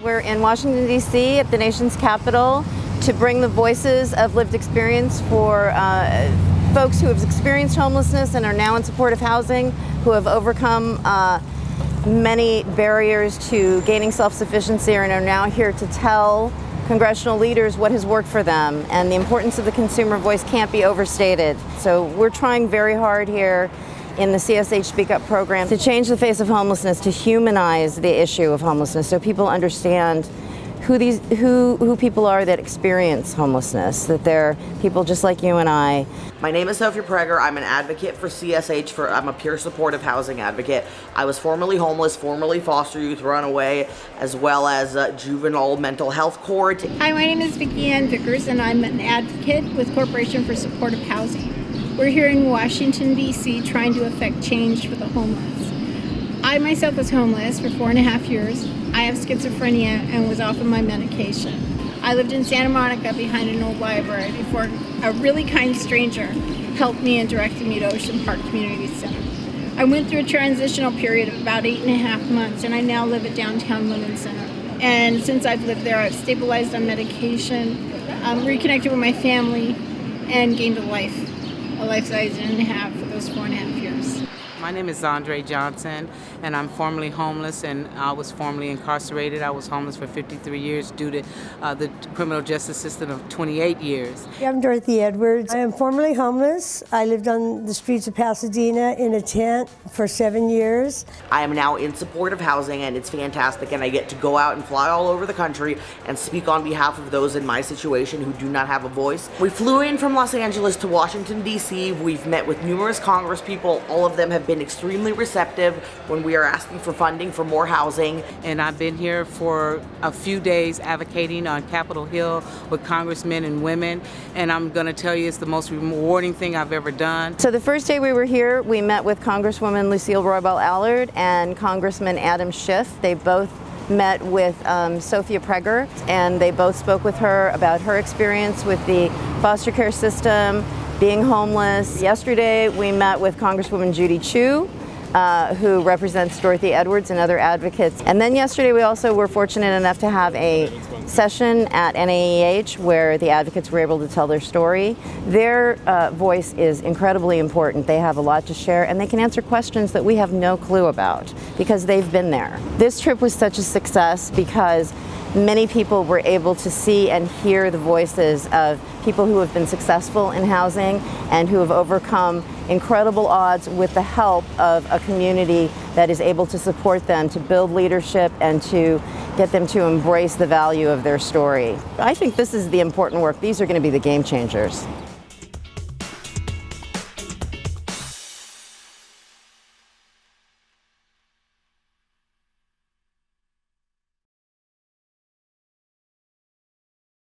We're in Washington, D.C. at the nation's capital to bring the voices of lived experience for folks who have experienced homelessness and are now in supportive housing, who have overcome many barriers to gaining self-sufficiency and are now here to tell congressional leaders what has worked for them. And the importance of the consumer voice can't be overstated. So we're trying very hard here in the CSH Speak Up program to change the face of homelessness, to humanize the issue of homelessness so people understand who people are that experience homelessness, that they're people just like you and I. My name is Sophia Prager. I'm an advocate for CSH. I'm a peer supportive housing advocate. I was formerly homeless, formerly foster youth runaway, as well as juvenile mental health court. Hi, my name is Vicki Ann Vickers, and I'm an advocate with Corporation for Supportive Housing. We're here in Washington, D.C. trying to affect change for the homeless. I myself was homeless for 4.5 years. I have schizophrenia and was off of my medication. I lived in Santa Monica behind an old library before a really kind stranger helped me and directed me to Ocean Park Community Center. I went through a transitional period of about 8.5 months, and I now live at Downtown Women's Center. And since I've lived there, I've stabilized on medication, reconnected with my family, and gained a life that I didn't have for those 4.5 years. My name is Andre Johnson, and I'm formerly homeless, and I was formerly incarcerated. I was homeless for 53 years due to the criminal justice system of 28 years. I'm Dorothy Edwards. I am formerly homeless. I lived on the streets of Pasadena in a tent for 7 years. I am now in supportive housing, and it's fantastic, and I get to go out and fly all over the country and speak on behalf of those in my situation who do not have a voice. We flew in from Los Angeles to Washington, D.C. We've met with numerous Congress people. All of them have been extremely receptive when we are asking for funding for more housing. And I've been here for a few days advocating on Capitol Hill with congressmen and women, and I'm going to tell you it's the most rewarding thing I've ever done. So the first day we were here, we met with Congresswoman Lucille Roybal Allard and Congressman Adam Schiff. They both met with Sophia Prager, and they both spoke with her about her experience with the foster care system, being homeless. Yesterday, we met with Congresswoman Judy Chu, who represents Dorothy Edwards and other advocates. And then yesterday, we also were fortunate enough to have a session at NAEH where the advocates were able to tell their story. Their voice is incredibly important. They have a lot to share, and they can answer questions that we have no clue about because they've been there. This trip was such a success because many people were able to see and hear the voices of people who have been successful in housing and who have overcome incredible odds with the help of a community that is able to support them, to build leadership and to get them to embrace the value of their story. I think this is the important work. These are going to be the game changers.